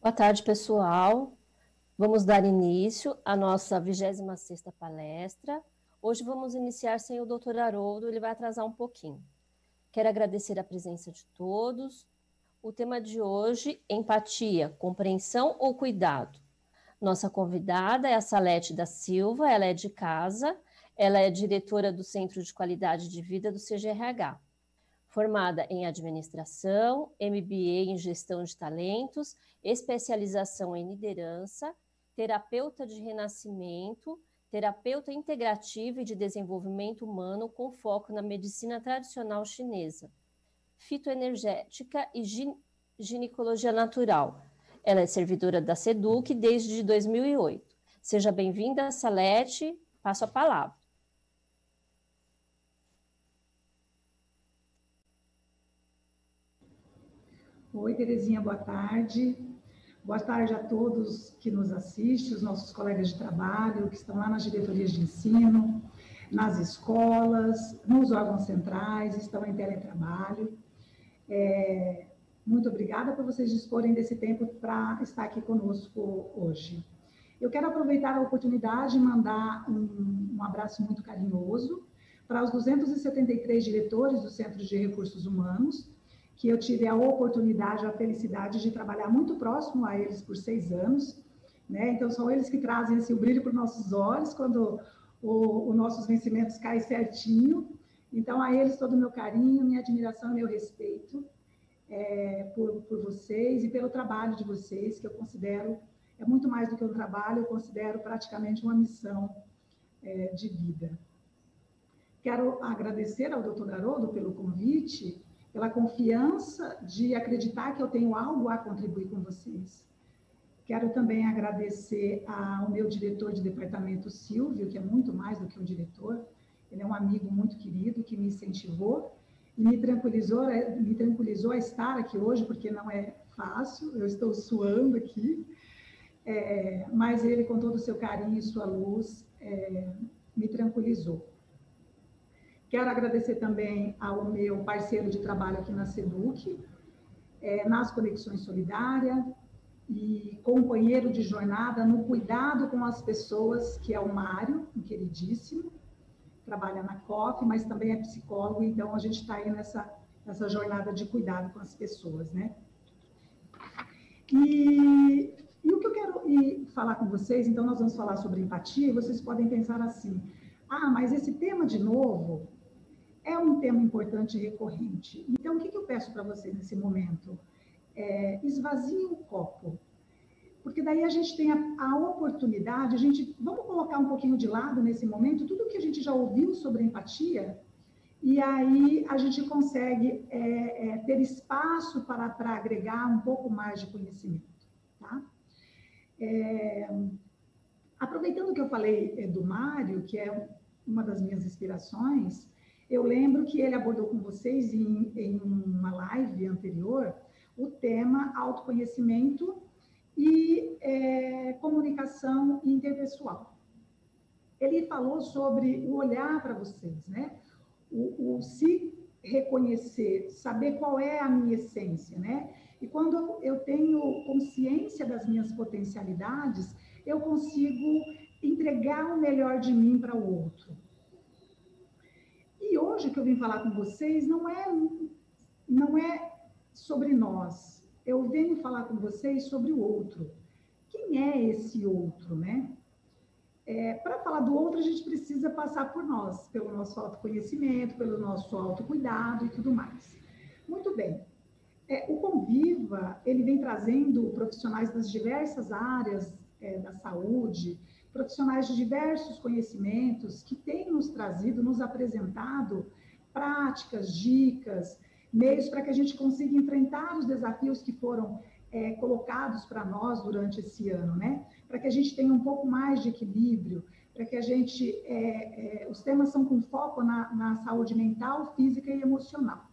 Boa tarde, pessoal. Vamos dar início à nossa 26ª palestra. Hoje vamos iniciar sem o Dr. Haroldo, ele vai atrasar um pouquinho. Quero agradecer a presença de todos. O tema de hoje, empatia, compreensão ou cuidado? Nossa convidada é a Salete da Silva, ela é de casa, ela é diretora do Centro de Qualidade de Vida do CGRH. Formada em administração, MBA em gestão de talentos, especialização em liderança, terapeuta de renascimento, terapeuta integrativa e de desenvolvimento humano com foco na medicina tradicional chinesa, fitoenergética e ginecologia natural. Ela é servidora da SEDUC desde 2008. Seja bem-vinda, Salete, passo a palavra. Oi, Terezinha, boa tarde. Boa tarde a todos que nos assistem, os nossos colegas de trabalho, que estão lá nas diretorias de ensino, nas escolas, nos órgãos centrais, estão em teletrabalho. Muito obrigada por vocês disporem desse tempo para estar aqui conosco hoje. Eu quero aproveitar a oportunidade e mandar um abraço muito carinhoso para os 273 diretores do Centro de Recursos Humanos, que eu tive a oportunidade, a felicidade de trabalhar muito próximo a eles por 6 anos, né? Então, são eles que trazem o brilho para os nossos olhos quando os nossos vencimentos caem certinho. Então, a eles todo o meu carinho, minha admiração e meu respeito por vocês e pelo trabalho de vocês, que eu considero, é muito mais do que um trabalho, eu considero praticamente uma missão de vida. Quero agradecer ao Dr. Haroldo pelo convite, pela confiança de acreditar que eu tenho algo a contribuir com vocês. Quero também agradecer ao meu diretor de departamento, Silvio, que é muito mais do que um diretor. Ele é um amigo muito querido que me incentivou e me tranquilizou a estar aqui hoje, porque não é fácil, eu estou suando aqui, mas ele, com todo o seu carinho e sua luz, me tranquilizou. Quero agradecer também ao meu parceiro de trabalho aqui na SEDUC, nas Conexões Solidárias, e companheiro de jornada no cuidado com as pessoas, que é o Mário, um queridíssimo, trabalha na COF, mas também é psicólogo, então a gente está aí nessa jornada de cuidado com as pessoas, né? E o que eu quero falar com vocês, então nós vamos falar sobre empatia, e vocês podem pensar assim, mas esse tema de novo é um tema importante e recorrente. Então, o que eu peço para vocês nesse momento? Esvazie o copo. Porque daí a gente tem a oportunidade, vamos colocar um pouquinho de lado nesse momento, tudo que a gente já ouviu sobre empatia, e aí a gente consegue ter espaço para agregar um pouco mais de conhecimento. Tá? Aproveitando que eu falei do Mário, que é uma das minhas inspirações, eu lembro que ele abordou com vocês em uma live anterior o tema autoconhecimento e comunicação interpessoal. Ele falou sobre o olhar para vocês, né? O se reconhecer, saber qual é a minha essência, né? E quando eu tenho consciência das minhas potencialidades, eu consigo entregar o melhor de mim para o outro. E hoje que eu vim falar com vocês não é sobre nós. Eu venho falar com vocês sobre o outro. Quem é esse outro, né? Para falar do outro, a gente precisa passar por nós, pelo nosso autoconhecimento, pelo nosso autocuidado e tudo mais. Muito bem. O Conviva, ele vem trazendo profissionais das diversas áreas da saúde, profissionais de diversos conhecimentos que têm nos trazido, nos apresentado práticas, dicas, meios para que a gente consiga enfrentar os desafios que foram colocados para nós durante esse ano, né? Para que a gente tenha um pouco mais de equilíbrio, para que a gente... os temas são com foco na saúde mental, física e emocional.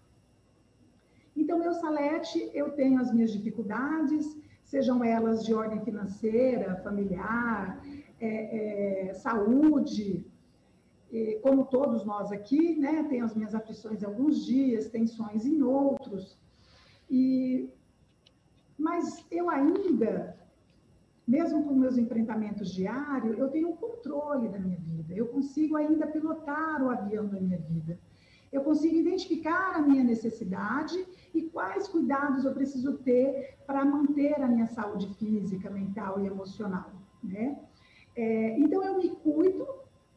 Então, eu, Salete, eu tenho as minhas dificuldades, sejam elas de ordem financeira, familiar, saúde, como todos nós aqui, né? Tenho as minhas aflições em alguns dias, tensões em outros. E Mas eu ainda, mesmo com meus enfrentamentos diários, eu tenho um controle da minha vida. Eu consigo ainda pilotar o avião da minha vida. Eu consigo identificar a minha necessidade e quais cuidados eu preciso ter para manter a minha saúde física, mental e emocional, né? Então, eu me cuido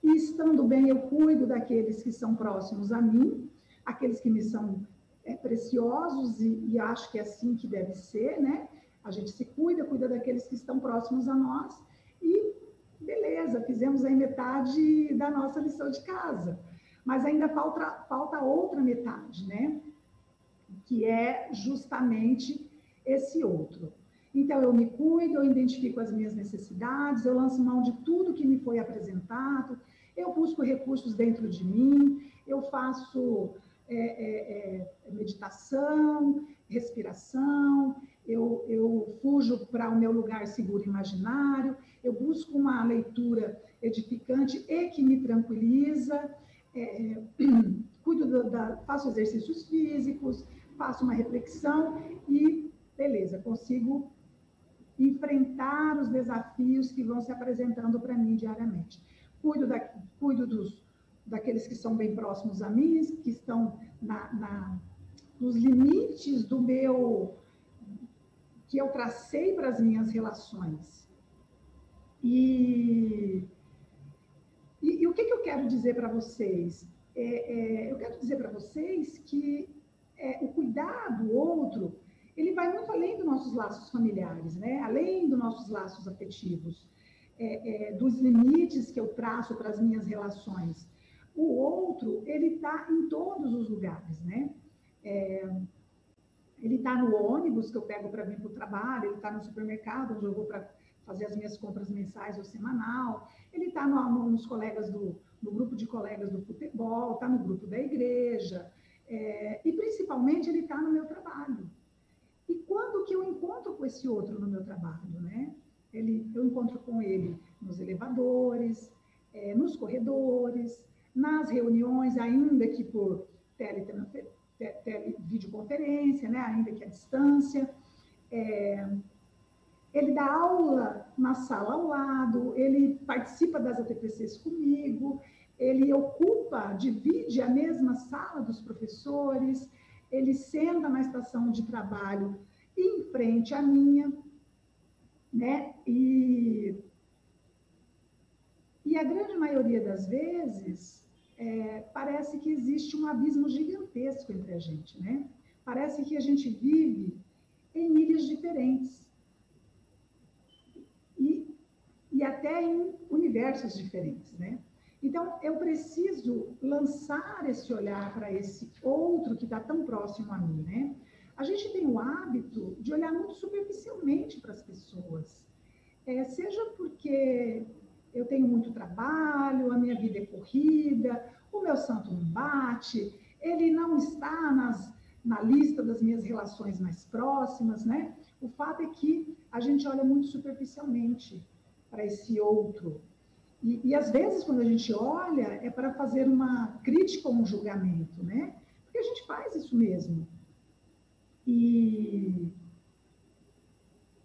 e, estando bem, eu cuido daqueles que são próximos a mim, aqueles que me são preciosos e acho que é assim que deve ser, né? A gente se cuida, cuida daqueles que estão próximos a nós e, beleza, fizemos aí metade da nossa lição de casa. Mas ainda falta outra metade, né? Que é justamente esse outro. Então, eu me cuido, eu identifico as minhas necessidades, eu lanço mão de tudo que me foi apresentado, eu busco recursos dentro de mim, eu faço meditação, respiração, eu fujo para o meu lugar seguro imaginário, eu busco uma leitura edificante e que me tranquiliza, faço exercícios físicos, faço uma reflexão e, beleza, consigo enfrentar os desafios que vão se apresentando para mim diariamente. Cuido daqueles que são bem próximos a mim, que estão nos limites do que eu tracei para as minhas relações. E o que eu quero dizer para vocês? Eu quero dizer para vocês que o cuidar do outro, ele vai muito além dos nossos laços familiares, né? Além dos nossos laços afetivos, dos limites que eu traço para as minhas relações. O outro, ele está em todos os lugares, né? Ele está no ônibus que eu pego para vir para o trabalho, ele está no supermercado, onde eu vou para fazer as minhas compras mensais ou semanal, ele está nos colegas no grupo de colegas do futebol, está no grupo da igreja, e principalmente ele está no meu trabalho. E quando que eu encontro com esse outro no meu trabalho, né? Eu encontro com ele nos elevadores, nos corredores, nas reuniões, ainda que por videoconferência, né? Ainda que à distância. Ele dá aula na sala ao lado, ele participa das ATPCs comigo, ele divide a mesma sala dos professores, ele senta na estação de trabalho em frente à minha, né? E a grande maioria das vezes, parece que existe um abismo gigantesco entre a gente, né? Parece que a gente vive em ilhas diferentes. E até em universos diferentes, né? Então, eu preciso lançar esse olhar para esse outro que está tão próximo a mim, né? A gente tem o hábito de olhar muito superficialmente para as pessoas. Seja porque eu tenho muito trabalho, a minha vida é corrida, o meu santo não bate, ele não está na lista das minhas relações mais próximas, né? O fato é que a gente olha muito superficialmente para esse outro. E às vezes, quando a gente olha, é para fazer uma crítica ou um julgamento, né? Porque a gente faz isso mesmo. E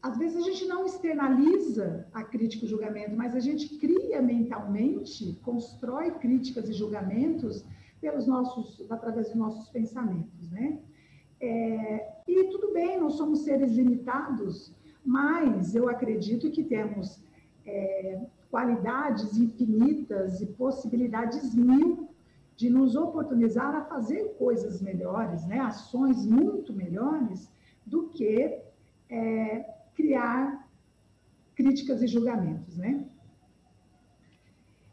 às vezes a gente não externaliza a crítica e o julgamento, mas a gente cria mentalmente, constrói críticas e julgamentos através dos nossos pensamentos, né? E tudo bem, nós somos seres limitados, mas eu acredito que temos qualidades infinitas e possibilidades mil de nos oportunizar a fazer coisas melhores, né? Ações muito melhores do que criar críticas e julgamentos, né?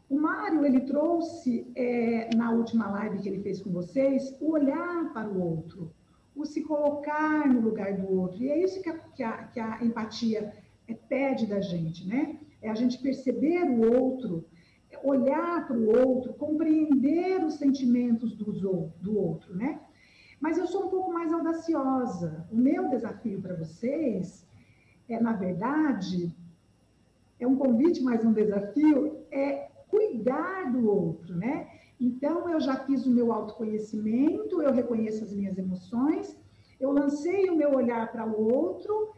O Mário, ele trouxe, na última live que ele fez com vocês, o olhar para o outro, o se colocar no lugar do outro. E é isso que a empatia pede da gente, né? É a gente perceber o outro, olhar para o outro, compreender os sentimentos do outro, né? Mas eu sou um pouco mais audaciosa. O meu desafio para vocês na verdade, é um convite, mais um desafio, cuidar do outro, né? Então, eu já fiz o meu autoconhecimento, eu reconheço as minhas emoções, eu lancei o meu olhar para o outro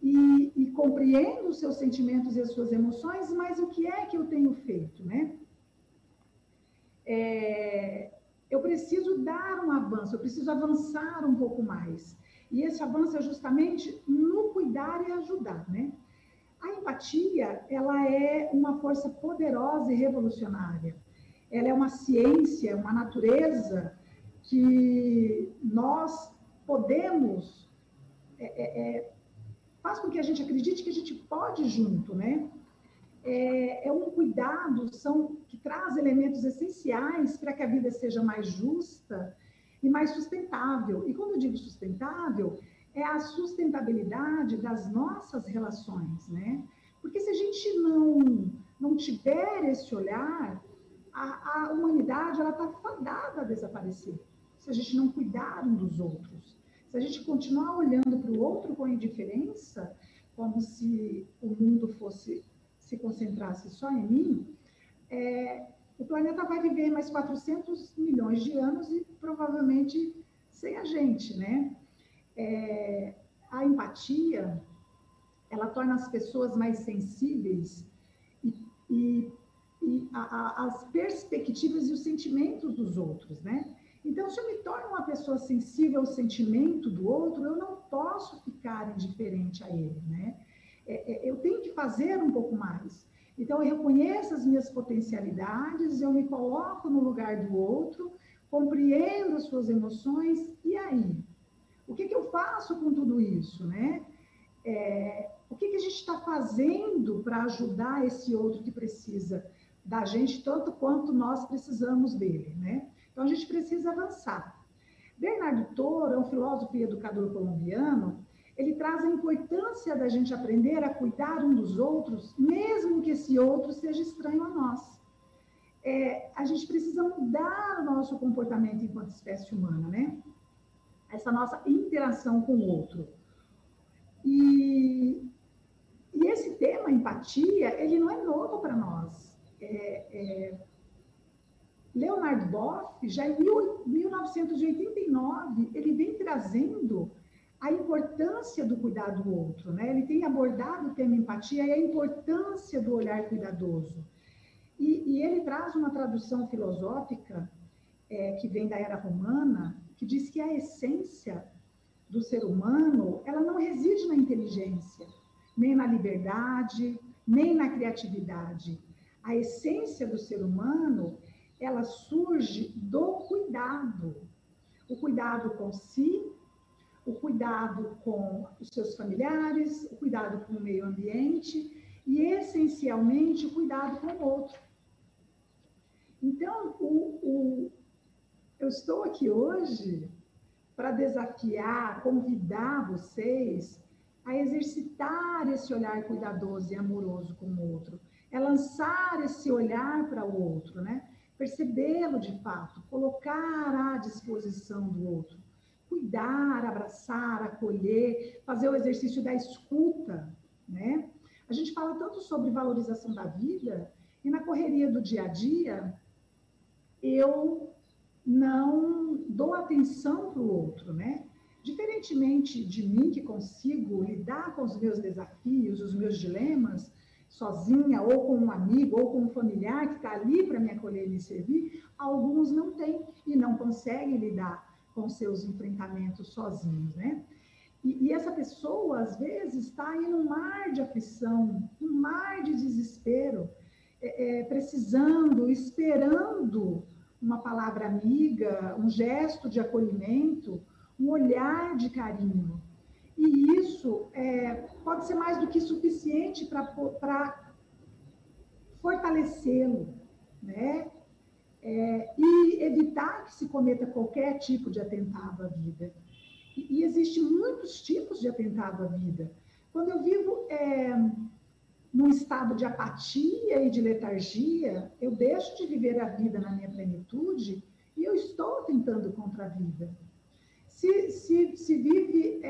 e compreendo os seus sentimentos e as suas emoções, mas o que é que eu tenho feito, né? Eu preciso dar um avanço, eu preciso avançar um pouco mais. E esse avanço é justamente no cuidar e ajudar, né? A empatia, ela é uma força poderosa e revolucionária. Ela é uma ciência, uma natureza que nós podemos, faz com que a gente acredite que a gente pode junto, né? É um cuidado que traz elementos essenciais para que a vida seja mais justa e mais sustentável. E quando eu digo sustentável, é a sustentabilidade das nossas relações, né? Porque se a gente não tiver esse olhar, a humanidade ela está fadada a desaparecer. Se a gente não cuidar um dos outros, se a gente continuar olhando para o outro com indiferença, como se o mundo se concentrasse só em mim, o planeta vai viver mais 400 milhões de anos e provavelmente sem a gente, né? A empatia, ela torna as pessoas mais sensíveis e as perspectivas e os sentimentos dos outros, né? Então, se eu me torno uma pessoa sensível ao sentimento do outro, eu não posso ficar indiferente a ele, né? Eu tenho que fazer um pouco mais. Então, eu reconheço as minhas potencialidades, eu me coloco no lugar do outro, compreendo as suas emoções, e aí? O que eu faço com tudo isso, né? O que a gente está fazendo para ajudar esse outro que precisa da gente, tanto quanto nós precisamos dele, né? Então, a gente precisa avançar. Bernardo Toro é um filósofo e educador colombiano. Ele traz a importância da gente aprender a cuidar um dos outros, mesmo que esse outro seja estranho a nós. A gente precisa mudar o nosso comportamento enquanto espécie humana, né? Essa nossa interação com o outro. E esse tema, empatia, ele não é novo para nós. Leonard Boff, já em 1989, ele vem trazendo a importância do cuidar do outro, né? Ele tem abordado o tema empatia e a importância do olhar cuidadoso. E ele traz uma tradução filosófica que vem da era romana, que diz que a essência do ser humano, ela não reside na inteligência, nem na liberdade, nem na criatividade. A essência do ser humano, ela surge do cuidado. O cuidado com si, o cuidado com os seus familiares, o cuidado com o meio ambiente e, essencialmente, o cuidado com o outro. Então, eu estou aqui hoje para desafiar, convidar vocês a exercitar esse olhar cuidadoso e amoroso com o outro, lançar esse olhar para o outro, né? Percebê-lo de fato, colocar à disposição do outro, cuidar, abraçar, acolher, fazer o exercício da escuta, né? A gente fala tanto sobre valorização da vida e na correria do dia a dia eu não dou atenção para o outro, né? Diferentemente de mim, que consigo lidar com os meus desafios, os meus dilemas, sozinha, ou com um amigo, ou com um familiar que está ali para me acolher e me servir, alguns não têm e não conseguem lidar com seus enfrentamentos sozinhos, né? E essa pessoa, às vezes, está em um mar de aflição, um mar de desespero, precisando, esperando uma palavra amiga, um gesto de acolhimento, um olhar de carinho. E isso pode ser mais do que suficiente para fortalecê-lo, né? E evitar que se cometa qualquer tipo de atentado à vida. E existem muitos tipos de atentado à vida. Quando eu vivo num estado de apatia e de letargia, eu deixo de viver a vida na minha plenitude e eu estou tentando contra a vida. Se vive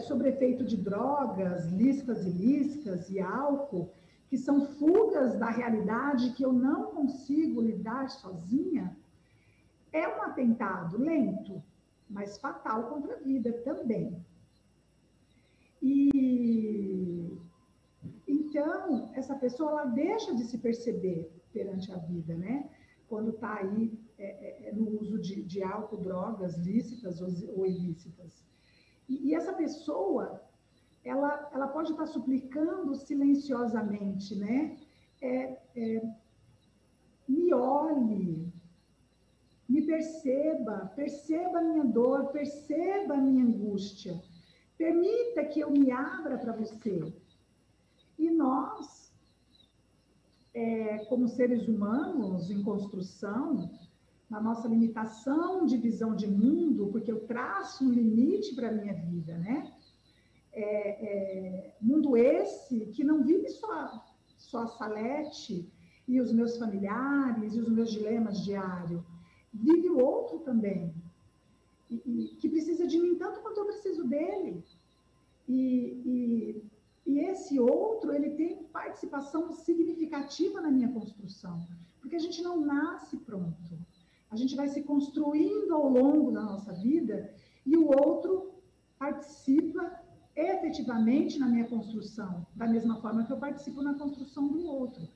sob efeito de drogas, lícitas e ilícitas e álcool, que são fugas da realidade que eu não consigo lidar sozinha, é um atentado lento, mas fatal contra a vida também. E então, essa pessoa, ela deixa de se perceber perante a vida, né? Quando está aí no uso de álcool, drogas lícitas ou ilícitas. E essa pessoa, ela pode estar suplicando silenciosamente, né? Me olhe, me perceba, perceba a minha dor, perceba a minha angústia. Permita que eu me abra para você. E nós, como seres humanos em construção, na nossa limitação de visão de mundo, porque eu traço um limite para a minha vida, né? Mundo esse que não vive só a Salete e os meus familiares e os meus dilemas diários. Vive o outro também, que precisa de mim tanto quanto eu preciso dele. E esse outro, ele tem participação significativa na minha construção, porque a gente não nasce pronto. A gente vai se construindo ao longo da nossa vida e o outro participa efetivamente na minha construção, da mesma forma que eu participo na construção do outro.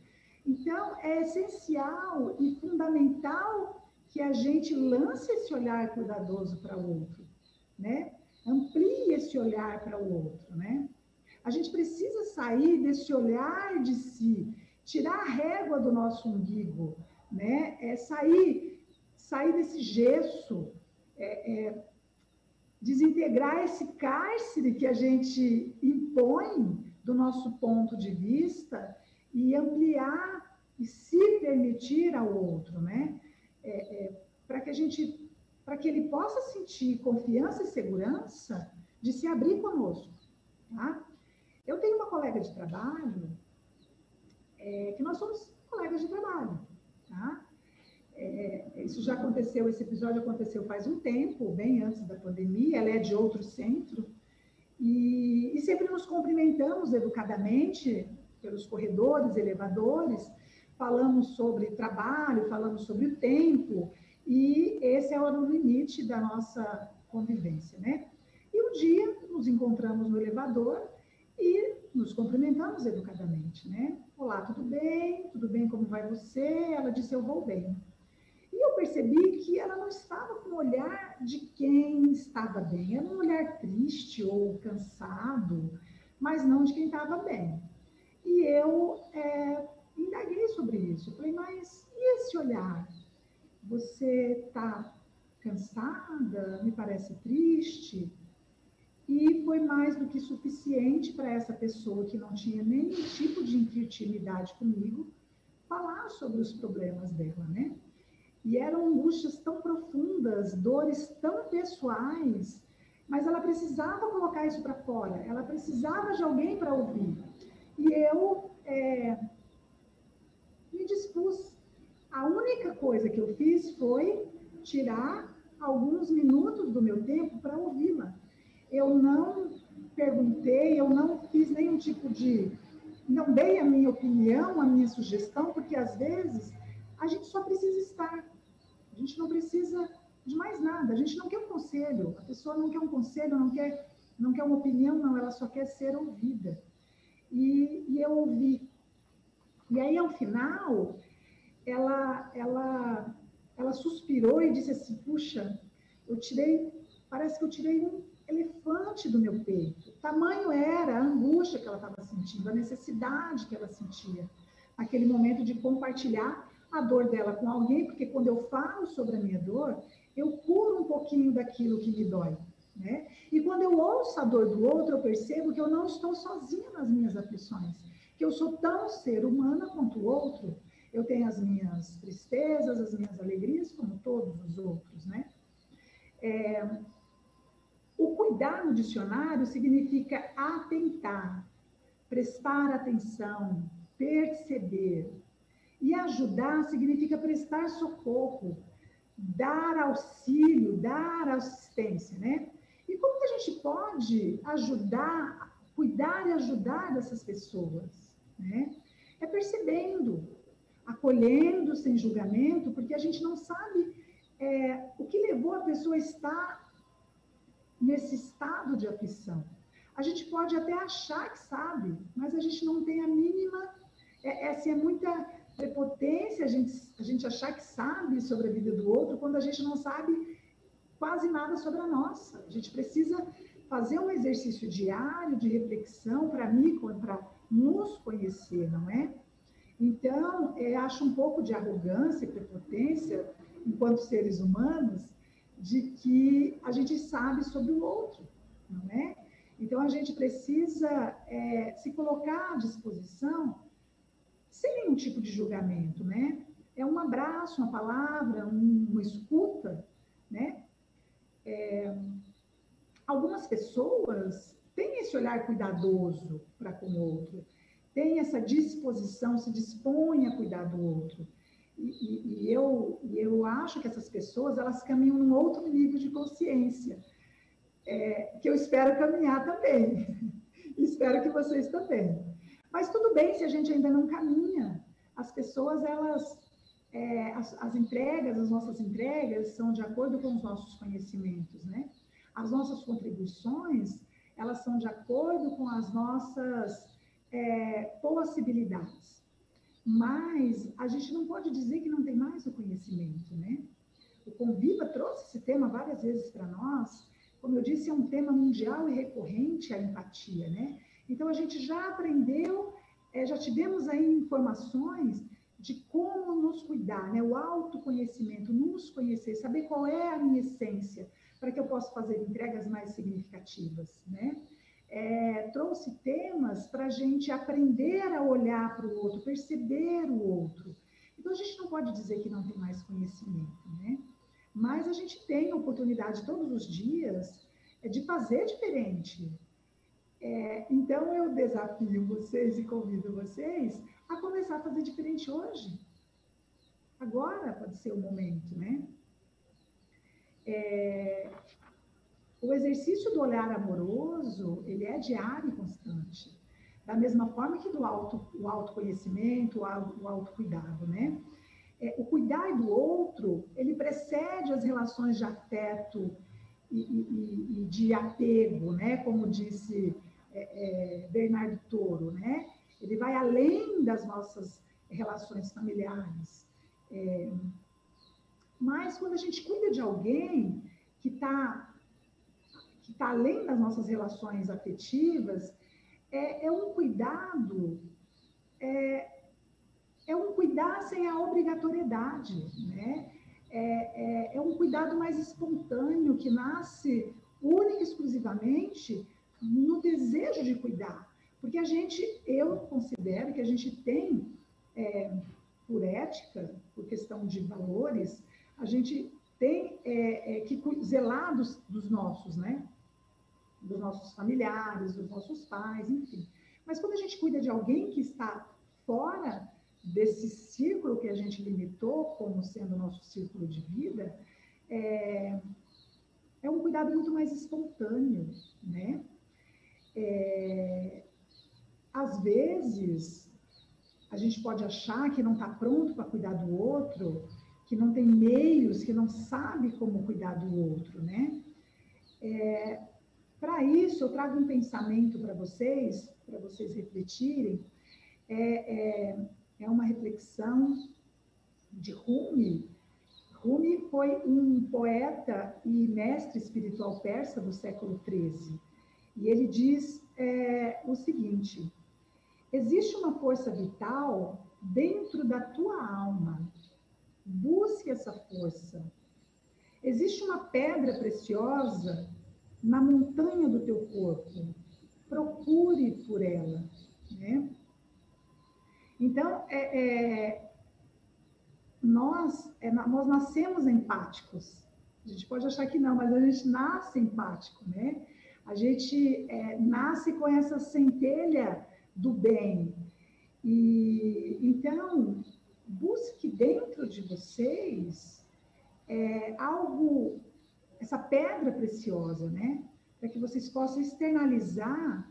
Então, é essencial e fundamental que a gente lance esse olhar cuidadoso para o outro, né? Amplie esse olhar para o outro, né? A gente precisa sair desse olhar de si, tirar a régua do nosso umbigo, né? Sair desse gesso, desintegrar esse cárcere que a gente impõe do nosso ponto de vista e ampliar e se permitir ao outro, né? Para que ele possa sentir confiança e segurança de se abrir conosco, tá? Eu tenho uma colega de trabalho, que nós somos colegas de trabalho, tá? Isso já aconteceu, esse episódio aconteceu faz um tempo, bem antes da pandemia, ela é de outro centro, e sempre nos cumprimentamos educadamente pelos corredores, elevadores, falamos sobre trabalho, falamos sobre o tempo, e esse é o limite da nossa convivência, né? E um dia nos encontramos no elevador e nos cumprimentamos educadamente, né? Olá, tudo bem? Tudo bem, como vai você? Ela disse, eu vou bem. E eu percebi que ela não estava com o olhar de quem estava bem, era um olhar triste ou cansado, mas não de quem estava bem. E eu indaguei sobre isso. Falei, mas e esse olhar? Você está cansada? Me parece triste? E foi mais do que suficiente para essa pessoa que não tinha nenhum tipo de intimidade comigo falar sobre os problemas dela, né? E eram angústias tão profundas, dores tão pessoais, mas ela precisava colocar isso para fora, ela precisava de alguém para ouvir. E eu me dispus. A única coisa que eu fiz foi tirar alguns minutos do meu tempo para ouvi-la. Eu não perguntei, eu não fiz nenhum tipo de... Não dei a minha opinião, a minha sugestão, porque às vezes a gente só precisa estar. A gente não precisa de mais nada. A gente não quer um conselho. A pessoa não quer um conselho, não quer uma opinião, não. Ela só quer ser ouvida. E eu ouvi. E aí, ao final, ela suspirou e disse assim, puxa, parece que eu tirei um elefante do meu peito. O tamanho era a angústia que ela estava sentindo, a necessidade que ela sentia. Naquele momento de compartilhar a dor dela com alguém, porque quando eu falo sobre a minha dor, eu curo um pouquinho daquilo que me dói, né? E quando eu ouço a dor do outro, eu percebo que eu não estou sozinha nas minhas aflições, que eu sou tão ser humana quanto o outro. Eu tenho as minhas tristezas, as minhas alegrias, como todos os outros, né? O cuidar no dicionário significa atentar, prestar atenção, perceber. E ajudar significa prestar socorro, dar auxílio, dar assistência, né? E como que a gente pode ajudar, cuidar e ajudar dessas pessoas, né? É percebendo, acolhendo sem julgamento, porque a gente não sabe o que levou a pessoa a estar nesse estado de aflição. A gente pode até achar que sabe, mas a gente não tem a mínima... É muita prepotência a gente achar que sabe sobre a vida do outro quando a gente não sabe quase nada sobre a nossa. A gente precisa fazer um exercício diário de reflexão para nos conhecer, não é? Então, acho um pouco de arrogância e prepotência, enquanto seres humanos, de que a gente sabe sobre o outro, não é? Então, a gente precisa se colocar à disposição sem nenhum tipo de julgamento, né? É um abraço, uma palavra, uma escuta, né? Algumas pessoas têm esse olhar cuidadoso para com o outro, têm essa disposição, se dispõem a cuidar do outro. E eu acho que essas pessoas, elas caminham num outro nível de consciência, que eu espero caminhar também. Espero que vocês também. Mas tudo bem se a gente ainda não caminha. As pessoas, elas... as entregas, as nossas entregas são de acordo com os nossos conhecimentos, né? As nossas contribuições, elas são de acordo com as nossas possibilidades. Mas a gente não pode dizer que não tem mais o conhecimento, né? O Conviva trouxe esse tema várias vezes para nós. Como eu disse, é um tema mundial e recorrente, a empatia, né? Então, a gente já aprendeu, já tivemos aí informações de como nos cuidar, né? O autoconhecimento, nos conhecer, saber qual é a minha essência, para que eu possa fazer entregas mais significativas, né? Trouxe temas para a gente aprender a olhar para o outro, perceber o outro. Então, a gente não pode dizer que não tem mais conhecimento, né? Mas a gente tem a oportunidade todos os dias de fazer diferente. Então, eu desafio vocês e convido vocês a começar a fazer diferente hoje. Agora pode ser o momento, né? O exercício do olhar amoroso, ele é diário e constante. Da mesma forma que o autoconhecimento, o autocuidado, né? O cuidar do outro, ele precede as relações de afeto e de apego, né? Como disse Bernardo Toro, né? Ele vai além das nossas relações familiares. Mas quando a gente cuida de alguém que está além das nossas relações afetivas, um cuidado, um cuidar sem a obrigatoriedade, né? É um cuidado mais espontâneo, que nasce única e exclusivamente no desejo de cuidar. Porque eu considero que a gente tem, por ética, por questão de valores, a gente tem que zelar dos nossos, né? Dos nossos familiares, dos nossos pais, enfim. Mas quando a gente cuida de alguém que está fora desse círculo que a gente limitou como sendo o nosso círculo de vida, é um cuidado muito mais espontâneo, né? Às vezes, a gente pode achar que não está pronto para cuidar do outro, que não tem meios, que não sabe como cuidar do outro, né? Para isso, eu trago um pensamento para vocês refletirem. É uma reflexão de Rumi. Rumi foi um poeta e mestre espiritual persa do século XIII. E ele diz o seguinte: existe uma força vital dentro da tua alma. Busque essa força. Existe uma pedra preciosa na montanha do teu corpo. Procure por ela, né? Então, nós nascemos empáticos. A gente pode achar que não, mas a gente nasce empático, né? A gente nasce com essa centelha do bem. E então, busque dentro de vocês essa pedra preciosa, né? Para que vocês possam externalizar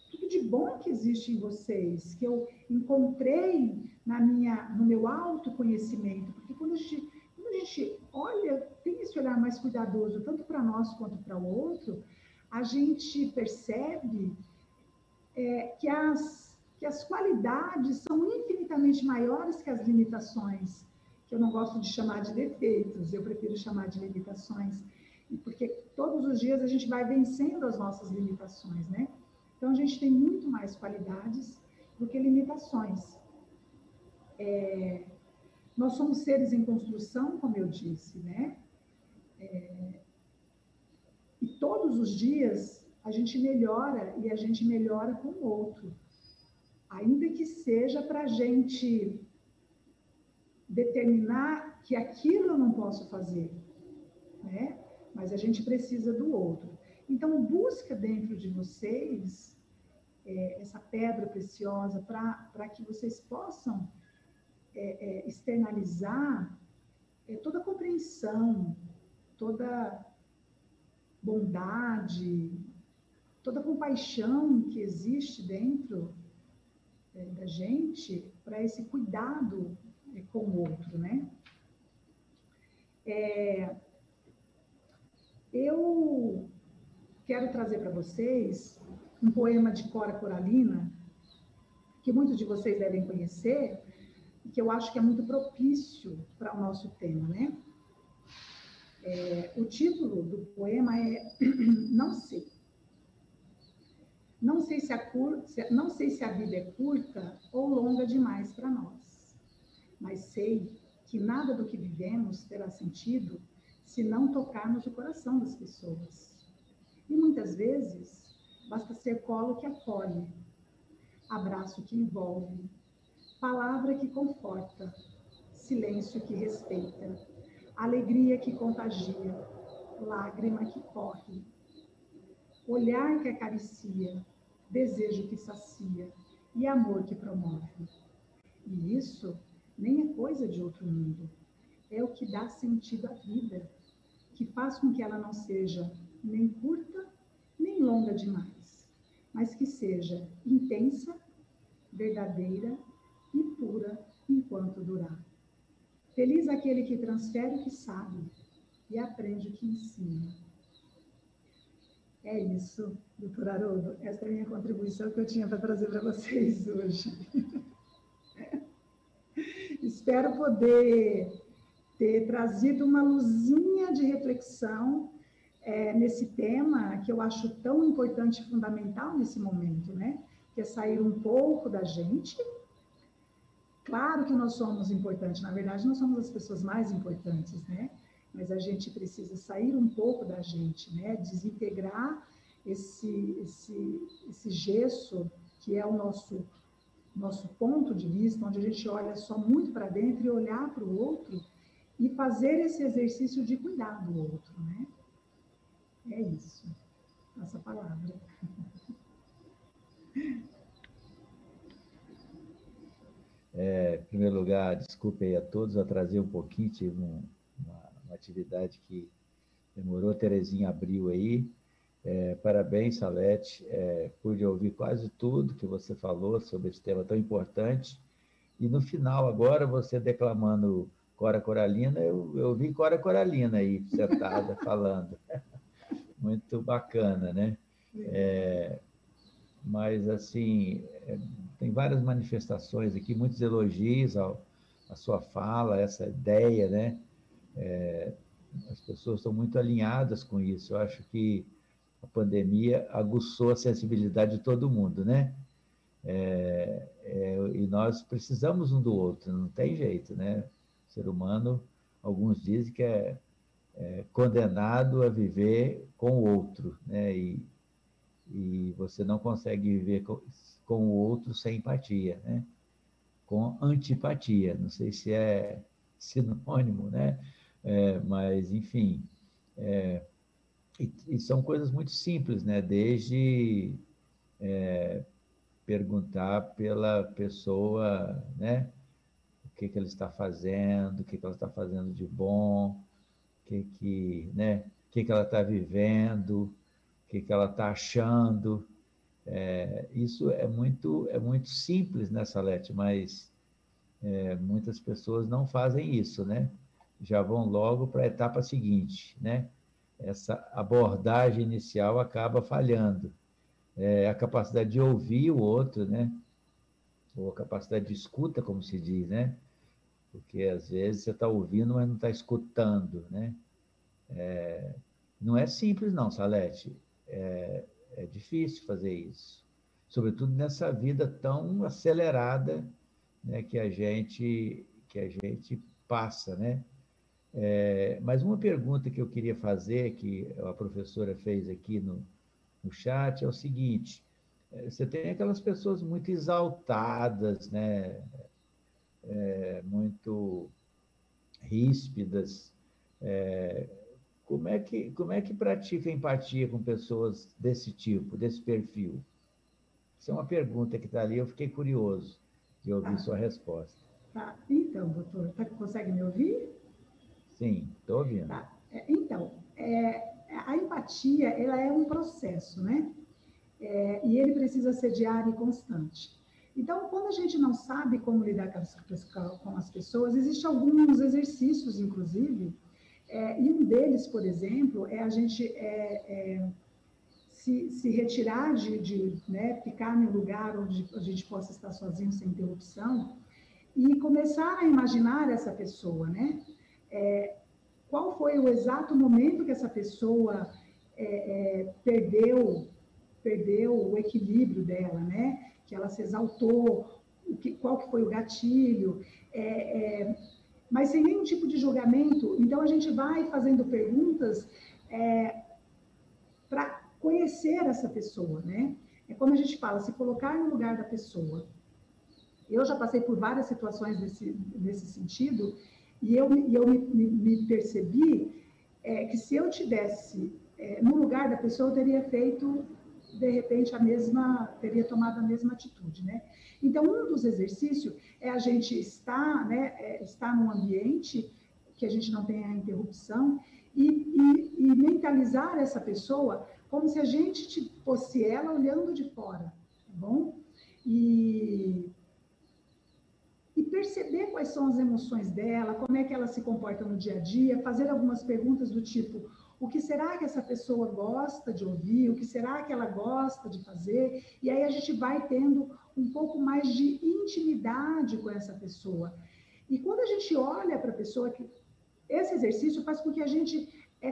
tudo de bom que existe em vocês, que eu encontrei no meu autoconhecimento. Porque quando a gente olha, tem esse olhar mais cuidadoso, tanto para nós quanto para o outro, a gente percebe que as qualidades são infinitamente maiores que as limitações, que eu não gosto de chamar de defeitos, eu prefiro chamar de limitações, porque todos os dias a gente vai vencendo as nossas limitações, né? Então, a gente tem muito mais qualidades do que limitações. Nós somos seres em construção, como eu disse, né? E todos os dias a gente melhora, e a gente melhora com o outro. Ainda que seja para a gente determinar que aquilo eu não posso fazer, né? Mas a gente precisa do outro. Então, busca dentro de vocês essa pedra preciosa para que vocês possam externalizar toda a compreensão, toda bondade, toda a compaixão que existe dentro da gente para esse cuidado com o outro, né? Eu quero trazer para vocês um poema de Cora Coralina, que muitos de vocês devem conhecer, e que eu acho que é muito propício para o nosso tema, né? O título do poema é Não Sei. Não sei se a vida é curta ou longa demais para nós, mas sei que nada do que vivemos terá sentido se não tocarmos o coração das pessoas. E muitas vezes basta ser colo que acolhe, abraço que envolve, palavra que conforta, silêncio que respeita, alegria que contagia, lágrima que corre, olhar que acaricia, desejo que sacia e amor que promove. E isso nem é coisa de outro mundo. É o que dá sentido à vida, que faz com que ela não seja nem curta, nem longa demais, mas que seja intensa, verdadeira e pura enquanto durar. Feliz aquele que transfere o que sabe e aprende o que ensina. É isso, doutor Haroldo. Essa é a minha contribuição que eu tinha para trazer para vocês hoje. Espero poder ter trazido uma luzinha de reflexão nesse tema que eu acho tão importante e fundamental nesse momento, né? Que é sair um pouco da gente. Claro que nós somos importantes, na verdade, nós somos as pessoas mais importantes, né? Mas a gente precisa sair um pouco da gente, né? Desintegrar esse gesso que é o nosso ponto de vista, onde a gente olha só muito para dentro e olhar para o outro e fazer esse exercício de cuidar do outro, né? É isso, essa palavra. Em primeiro lugar, desculpe aí a todos, eu atrasei um pouquinho, tive uma atividade que demorou, Terezinha abriu aí. Parabéns, Salete, pude ouvir quase tudo que você falou sobre esse tema tão importante. E no final, agora, você declamando Cora Coralina, eu vi Cora Coralina aí, sentada, falando. Muito bacana, né? Mas, assim, tem várias manifestações aqui, muitos elogios à sua fala, essa ideia, né? As pessoas estão muito alinhadas com isso. Eu acho que a pandemia aguçou a sensibilidade de todo mundo, né? E nós precisamos um do outro, não tem jeito, né? O ser humano, alguns dizem que é condenado a viver com o outro, né? E você não consegue viver com o outro sem empatia, né? Com antipatia, não sei se é sinônimo, né? Mas, enfim, e são coisas muito simples, né? Desde perguntar pela pessoa, né? O que ela está fazendo, o que ela está fazendo de bom, né? O que ela está vivendo, o que ela está achando. Isso é muito simples, né, Salete? Mas muitas pessoas não fazem isso, né? Já vão logo para a etapa seguinte, né? essa abordagem inicial acaba falhando. A capacidade de ouvir o outro, né? Ou a capacidade de escuta, como se diz, né? Porque, às vezes, você está ouvindo, mas não está escutando, né? Não é simples, não, Salete. É difícil fazer isso. Sobretudo nessa vida tão acelerada, né, que a gente passa, né? Mas uma pergunta que eu queria fazer, que a professora fez aqui no chat, é o seguinte: você tem aquelas pessoas muito exaltadas, né? Muito ríspidas. Como é que pratica empatia com pessoas desse tipo, desse perfil? Essa é uma pergunta que está ali, eu fiquei curioso de ouvir sua resposta. Tá. Então, doutor, consegue me ouvir? Sim, estou ouvindo. Tá. Então, a empatia, ela é um processo, né? E ele precisa ser diário e constante. Então, quando a gente não sabe como lidar com as pessoas, existem alguns exercícios, inclusive, e um deles, por exemplo, é a gente se retirar né, ficar em um lugar onde a gente possa estar sozinho, sem interrupção, e começar a imaginar essa pessoa, né? Qual foi o exato momento que essa pessoa perdeu o equilíbrio dela, né? Que ela se exaltou, qual que foi o gatilho, mas sem nenhum tipo de julgamento. Então, a gente vai fazendo perguntas para conhecer essa pessoa, né? É como a gente fala, se colocar no lugar da pessoa. Eu já passei por várias situações nesse sentido, e eu me percebi que se eu tivesse no lugar da pessoa, eu teria feito, de repente, teria tomado a mesma atitude, né? Então, um dos exercícios é a gente estar num ambiente que a gente não tenha interrupção e mentalizar essa pessoa como se a gente fosse ela olhando de fora, tá bom? E perceber quais são as emoções dela, como é que ela se comporta no dia a dia, fazer algumas perguntas do tipo: o que será que essa pessoa gosta de ouvir? O que será que ela gosta de fazer? E aí a gente vai tendo um pouco mais de intimidade com essa pessoa. E quando a gente olha para a pessoa, esse exercício faz com que a gente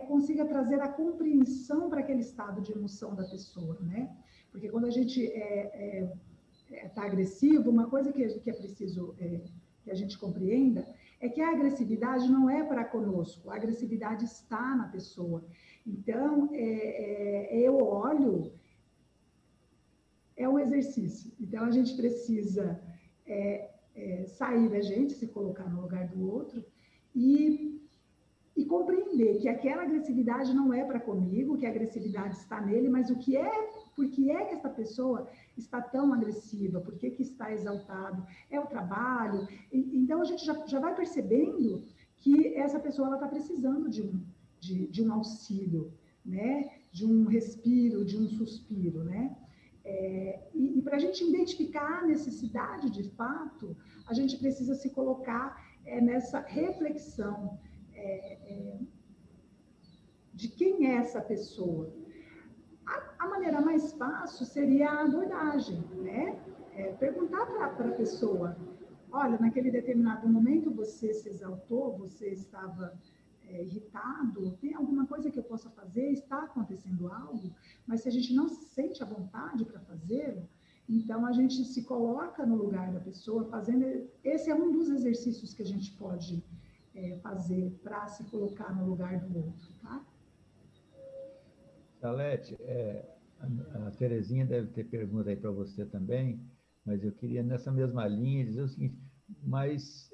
consiga trazer a compreensão para aquele estado de emoção da pessoa, né? Porque quando a gente está agressivo, uma coisa que é preciso que a gente compreenda é que a agressividade não é para conosco, a agressividade está na pessoa. Então, eu olho, é um exercício. Então, a gente precisa sair da gente, se colocar no lugar do outro e compreender que aquela agressividade não é para comigo, que a agressividade está nele, mas por que é que essa pessoa está tão agressiva, por que está exaltado, é o trabalho. Então, a gente já vai percebendo que essa pessoa está precisando de um auxílio, né? De um respiro, de um suspiro, né? E para a gente identificar a necessidade de fato, a gente precisa se colocar nessa reflexão de quem é essa pessoa. A maneira mais fácil seria a abordagem, né? Perguntar para a pessoa: olha, naquele determinado momento você se exaltou, você estava irritado, tem alguma coisa que eu possa fazer? Está acontecendo algo? Mas se a gente não se sente à vontade para fazê-lo, então a gente se coloca no lugar da pessoa, fazendo. Esse é um dos exercícios que a gente pode fazer para se colocar no lugar do outro, tá? Salete, a Terezinha deve ter pergunta aí para você também, mas eu queria, nessa mesma linha, dizer o seguinte: mas,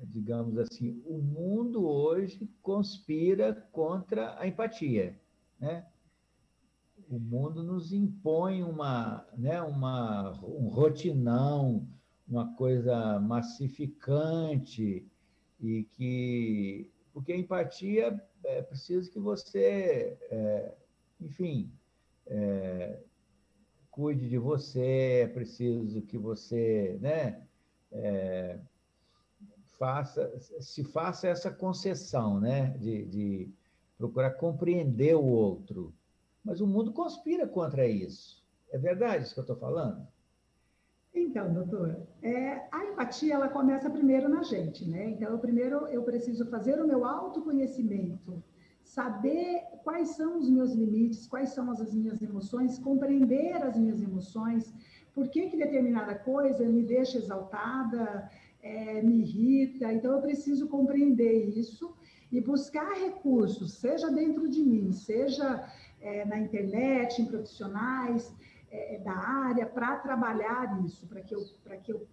digamos assim, o mundo hoje conspira contra a empatia, né? O mundo nos impõe um rotinão, uma coisa massificante, porque a empatia é preciso que você, enfim, cuide de você, é preciso que você, né, faça essa concessão, né, de procurar compreender o outro. Mas o mundo conspira contra isso. É verdade isso que eu estou falando? Então, doutor, a empatia, ela começa primeiro na gente, né? Então, primeiro eu preciso fazer o meu autoconhecimento, saber quais são os meus limites, quais são as minhas emoções, compreender as minhas emoções, por que determinada coisa me deixa exaltada, me irrita. Então, eu preciso compreender isso e buscar recursos, seja dentro de mim, seja na internet, em profissionais, da área, para trabalhar isso, para que eu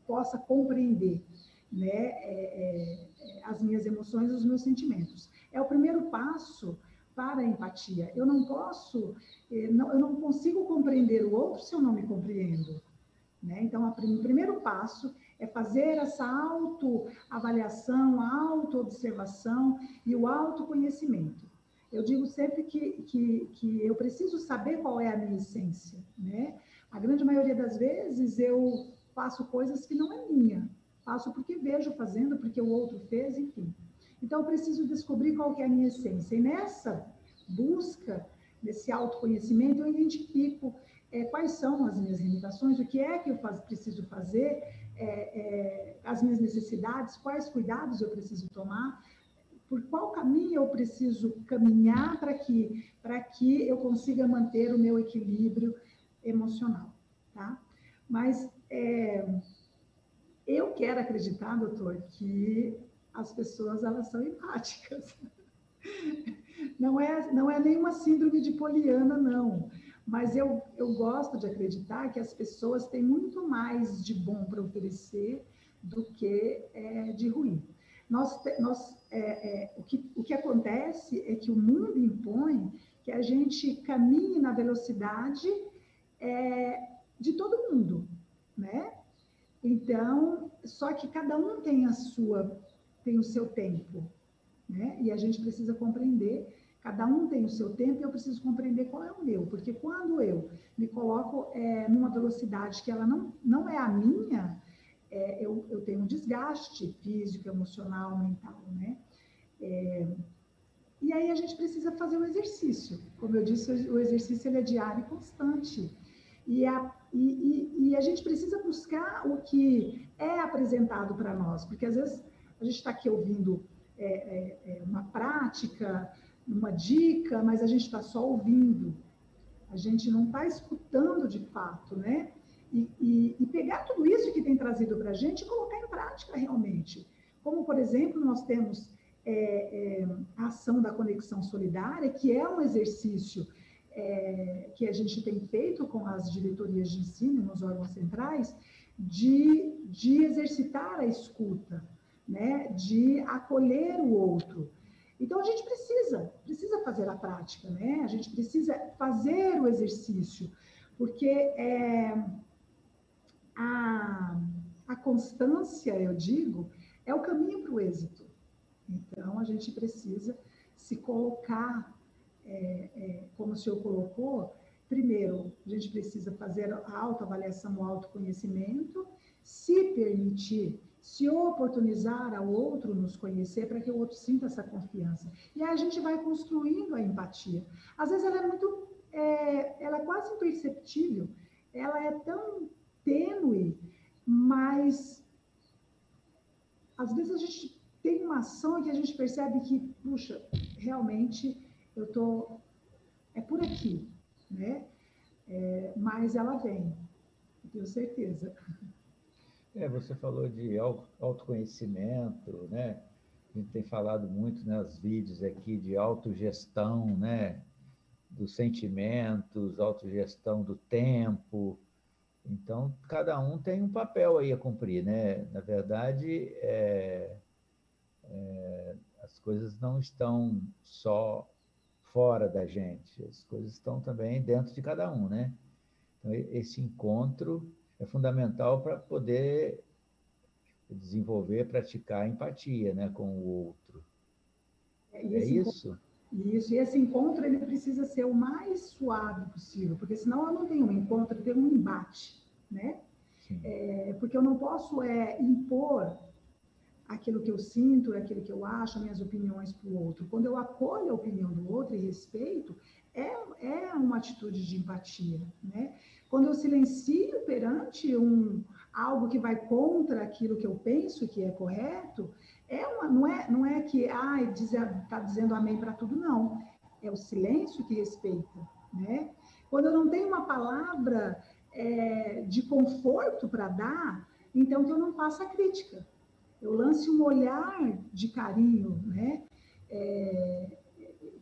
possa compreender, né, as minhas emoções, os meus sentimentos. É o primeiro passo para a empatia. Eu não posso, eu não consigo compreender o outro se eu não me compreendo, né? Então, o primeiro passo é fazer essa autoavaliação, a autoobservação e o autoconhecimento. Eu digo sempre que eu preciso saber qual é a minha essência, né? A grande maioria das vezes eu faço coisas que não é minha, faço porque vejo fazendo, porque o outro fez, enfim. Então, eu preciso descobrir qual que é a minha essência. E nessa busca, nesse autoconhecimento, eu identifico quais são as minhas limitações, o que é que eu preciso fazer, as minhas necessidades, quais cuidados eu preciso tomar, por qual caminho eu preciso caminhar para que eu consiga manter o meu equilíbrio emocional, tá? Mas eu quero acreditar, doutor, que as pessoas, elas são empáticas. Não é nenhuma síndrome de Poliana, não. Mas eu gosto de acreditar que as pessoas têm muito mais de bom para oferecer do que de ruim. O que acontece é que o mundo impõe que a gente caminhe na velocidade de todo mundo, né? Então, só que cada um tem o seu tempo, né? E a gente precisa compreender, cada um tem o seu tempo e eu preciso compreender qual é o meu, porque quando eu me coloco numa velocidade que ela não é a minha, eu tenho um desgaste físico, emocional, mental, né? E aí a gente precisa fazer um exercício. Como eu disse, o exercício ele é diário e constante. E a gente precisa buscar o que é apresentado para nós, porque às vezes a gente está aqui ouvindo uma prática, uma dica, mas a gente está só ouvindo. A gente não está escutando de fato, né? E pegar tudo isso que tem trazido para a gente e colocar em prática realmente. Como, por exemplo, nós temos a ação da conexão solidária, que é um exercício que a gente tem feito com as diretorias de ensino nos órgãos centrais, de exercitar a escuta, né? De acolher o outro. Então, a gente precisa fazer a prática, né? A gente precisa fazer o exercício, porque a constância, eu digo, é o caminho para o êxito. Então, a gente precisa se colocar, como o senhor colocou, primeiro, a gente precisa fazer a autoavaliação, o autoconhecimento, se permitir, se oportunizar ao outro nos conhecer, para que o outro sinta essa confiança. E aí a gente vai construindo a empatia. Às vezes ela ela é quase imperceptível, ela é tão tênue, mas às vezes a gente tem uma ação que a gente percebe que, puxa, realmente é por aqui, né? Mas ela vem, eu tenho certeza. Você falou de autoconhecimento, né? A gente tem falado muito nos vídeos aqui de autogestão, né? Dos sentimentos, autogestão do tempo. Então, cada um tem um papel aí a cumprir, né? Na verdade, as coisas não estão só fora da gente, as coisas estão também dentro de cada um, né? Então, esse encontro é fundamental para poder desenvolver, praticar a empatia, né, com o outro. Isso? Isso, e esse encontro ele precisa ser o mais suave possível, porque senão eu não tenho um encontro, eu tenho um embate, né? Porque eu não posso impor aquilo que eu sinto, aquilo que eu acho, minhas opiniões para o outro. Quando eu acolho a opinião do outro e respeito, é uma atitude de empatia, né? Quando eu silencio perante algo que vai contra aquilo que eu penso que é correto, não é que está dizendo amém para tudo, não. É o silêncio que respeita, né? Quando eu não tenho uma palavra de conforto para dar, então que eu não faça crítica. Eu lance um olhar de carinho, né?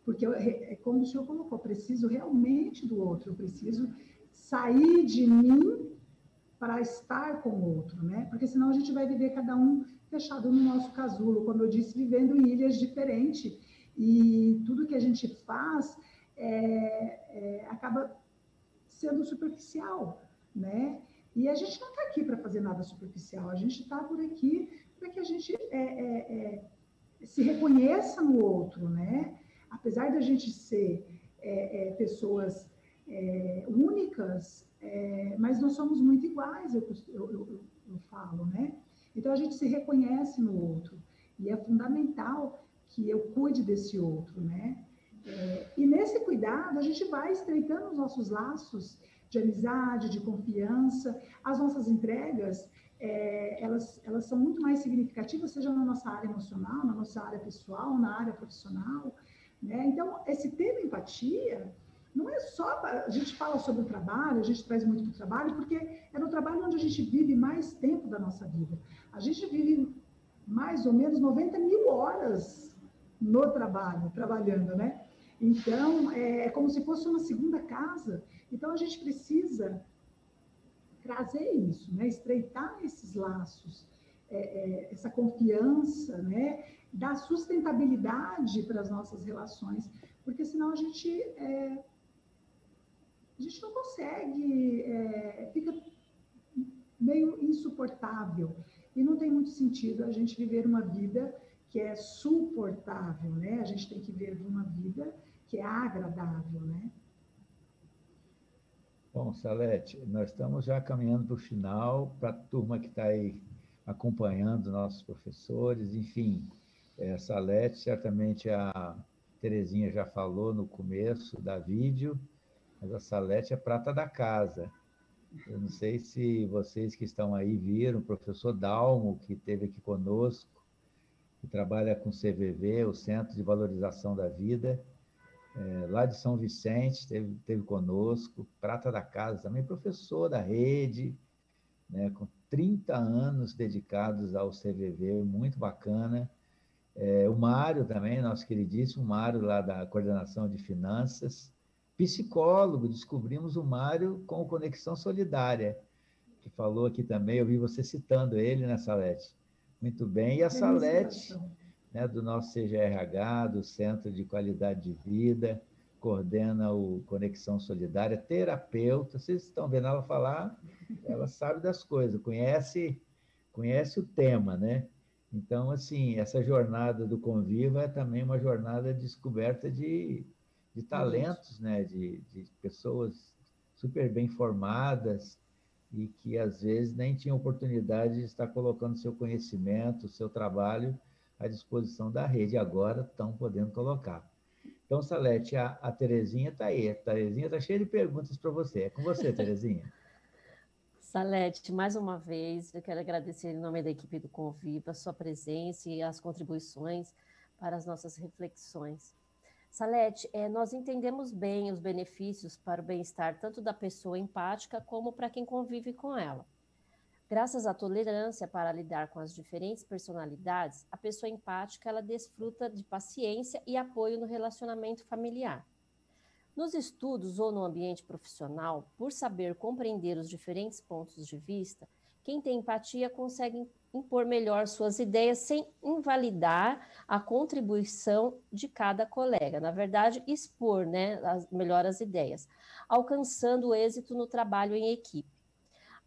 Porque, como o senhor colocou, eu preciso realmente do outro, eu preciso sair de mim para estar com o outro, né? Porque senão a gente vai viver cada um fechado no nosso casulo, como eu disse, vivendo em ilhas diferentes, e tudo que a gente faz acaba sendo superficial, né? E a gente não está aqui para fazer nada superficial, a gente está por aqui para que a gente se reconheça no outro, né? Apesar de a gente ser pessoas únicas, mas nós somos muito iguais, eu falo, né? Então, a gente se reconhece no outro, e é fundamental que eu cuide desse outro, né? E nesse cuidado, a gente vai estreitando os nossos laços de amizade, de confiança. As nossas entregas, elas são muito mais significativas, seja na nossa área emocional, na nossa área pessoal, na área profissional, né? Então, esse tema empatia não é só... A gente fala sobre o trabalho, a gente traz muito para o trabalho, porque é no trabalho onde a gente vive mais tempo da nossa vida. A gente vive mais ou menos 90 mil horas no trabalho, trabalhando, né? Então, é como se fosse uma segunda casa. Então, a gente precisa trazer isso, né? Estreitar esses laços, essa confiança, né? Dar sustentabilidade para as nossas relações, porque senão a gente não consegue, fica meio insuportável. E não tem muito sentido a gente viver uma vida que é suportável, né? A gente tem que viver uma vida que é agradável, né? Bom, Salete, nós estamos já caminhando para o final, para a turma que está aí acompanhando, nossos professores, enfim. Salete, certamente a Terezinha já falou no começo da vídeo, mas a Salete é prata da casa. Eu não sei se vocês que estão aí viram, o professor Dalmo, que esteve aqui conosco, que trabalha com CVV, o Centro de Valorização da Vida, lá de São Vicente, esteve conosco, prata da casa, também professor da rede, né, com 30 anos dedicados ao CVV, muito bacana. O Mário também, nosso queridíssimo Mário, lá da Coordenação de Finanças, psicólogo, descobrimos o Mário com o Conexão Solidária, que falou aqui também, eu vi você citando ele, né, Salete? Muito bem. E a Salete, né, do nosso CGRH, do Centro de Qualidade de Vida, coordena o Conexão Solidária, terapeuta, vocês estão vendo ela falar, ela sabe das coisas, conhece o tema, né? Então, assim, essa jornada do Conviva é também uma jornada de descoberta de talentos, né? De pessoas super bem formadas e que, às vezes, nem tinham oportunidade de estar colocando seu conhecimento, seu trabalho à disposição da rede. Agora estão podendo colocar. Então, Salete, a Terezinha está aí. A Terezinha está cheia de perguntas para você. É com você, Terezinha. Salete, mais uma vez, eu quero agradecer em nome da equipe do Conviva a sua presença e as contribuições para as nossas reflexões. Salete, nós entendemos bem os benefícios para o bem-estar tanto da pessoa empática como para quem convive com ela. Graças à tolerância para lidar com as diferentes personalidades, a pessoa empática ela desfruta de paciência e apoio no relacionamento familiar. Nos estudos ou no ambiente profissional, por saber compreender os diferentes pontos de vista, quem tem empatia consegue impor melhor suas ideias sem invalidar a contribuição de cada colega. Na verdade, expor, né, melhor as ideias, alcançando o êxito no trabalho em equipe.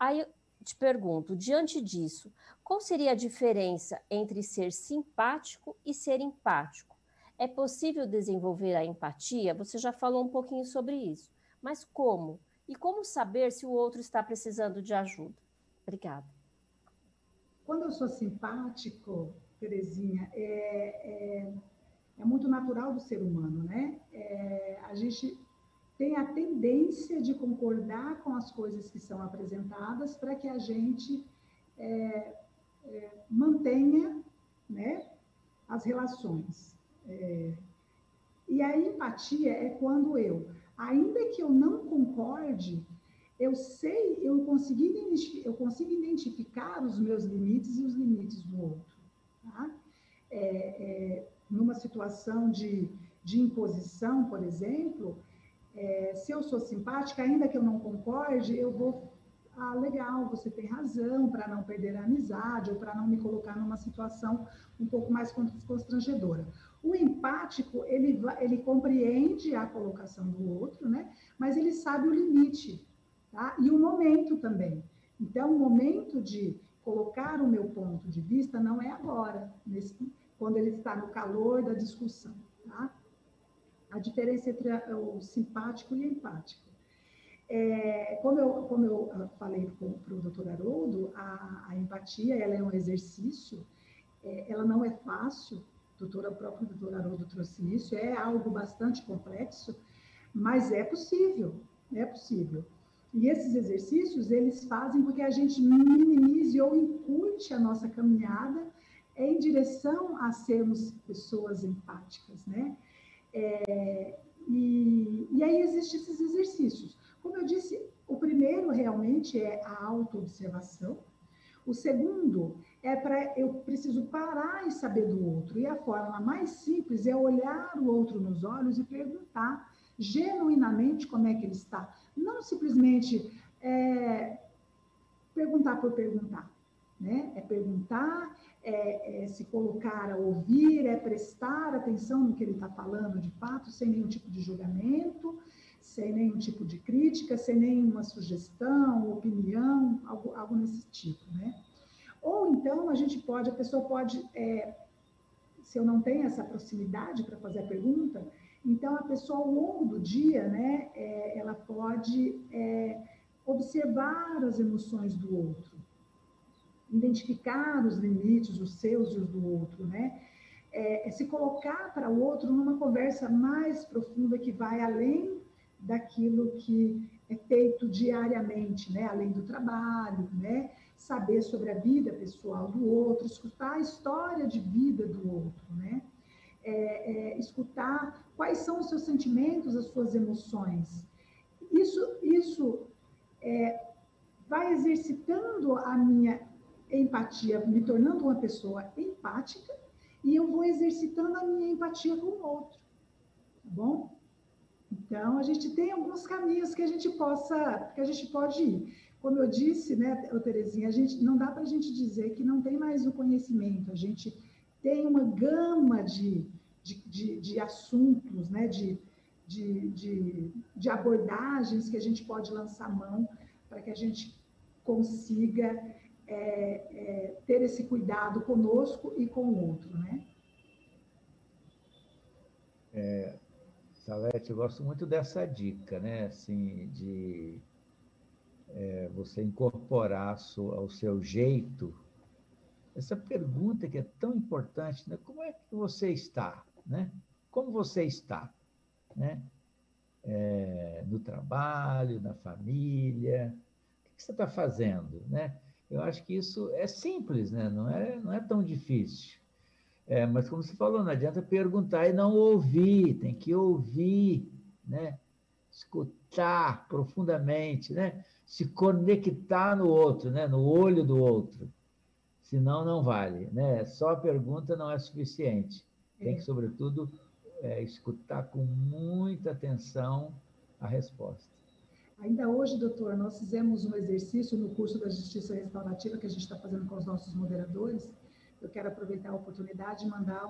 Aí eu te pergunto, diante disso, qual seria a diferença entre ser simpático e ser empático? É possível desenvolver a empatia? Você já falou um pouquinho sobre isso, mas como? E como saber se o outro está precisando de ajuda? Obrigada. Quando eu sou simpático, Terezinha, é muito natural do ser humano, né? A gente tem a tendência de concordar com as coisas que são apresentadas para que a gente mantenha, né, as relações. E a empatia é quando ainda que eu não concorde, eu consigo identificar os meus limites e os limites do outro. Tá? Numa situação de imposição, por exemplo, se eu sou simpática, ainda que eu não concorde, eu vou... legal, você tem razão, para não perder a amizade ou para não me colocar numa situação um pouco mais constrangedora. O empático, ele compreende a colocação do outro, né? Mas ele sabe o limite, tá? E o momento também. Então, o momento de colocar o meu ponto de vista não é agora, quando ele está no calor da discussão, tá? A diferença entre o simpático e o empático. Como eu falei para o doutor Haroldo, a empatia ela é um exercício, ela não é fácil, o próprio doutor Haroldo trouxe isso, é algo bastante complexo, mas é possível. E esses exercícios, eles fazem com que a gente minimize ou encurte a nossa caminhada em direção a sermos pessoas empáticas, né? E aí existem esses exercícios. Como eu disse, o primeiro realmente é a autoobservação. O segundo eu preciso parar e saber do outro. E a forma mais simples é olhar o outro nos olhos e perguntar genuinamente como é que ele está. Não simplesmente perguntar por perguntar, né? É perguntar, se colocar a ouvir, prestar atenção no que ele está falando de fato, sem nenhum tipo de julgamento, sem nenhum tipo de crítica, sem nenhuma sugestão, opinião, algo nesse tipo, né? Ou então a pessoa pode, se eu não tenho essa proximidade para fazer a pergunta, então a pessoa ao longo do dia, né, ela pode observar as emoções do outro, identificar os limites, os seus e os do outro, né? Se colocar para o outro numa conversa mais profunda que vai além daquilo que é feito diariamente, né? Além do trabalho, né? Saber sobre a vida pessoal do outro, escutar a história de vida do outro, né? Escutar quais são os seus sentimentos, as suas emoções. Isso vai exercitando a minha empatia, me tornando uma pessoa empática, e eu vou exercitando a minha empatia com o outro, tá bom? Então, a gente tem alguns caminhos que a gente pode ir. Como eu disse, né, Terezinha, não dá para a gente dizer que não tem mais o conhecimento, a gente tem uma gama de assuntos, né, de abordagens que a gente pode lançar mão para que a gente consiga ter esse cuidado conosco e com o outro, né? Salete, eu gosto muito dessa dica, né? Assim, de você incorporar ao seu jeito essa pergunta que é tão importante, né? Como é que você está, né? Como você está, né? No trabalho, na família, o que você está fazendo, né? Eu acho que isso é simples, né? Não é tão difícil. Mas como você falou, não adianta perguntar e não ouvir, tem que ouvir, né? Escutar profundamente, né? Se conectar no outro, né? No olho do outro. Senão não vale, né? Só a pergunta não é suficiente. Tem que, sobretudo, escutar com muita atenção a resposta. Ainda hoje, doutor, nós fizemos um exercício no curso da Justiça Restaurativa que a gente está fazendo com os nossos moderadores. Eu quero aproveitar a oportunidade de mandar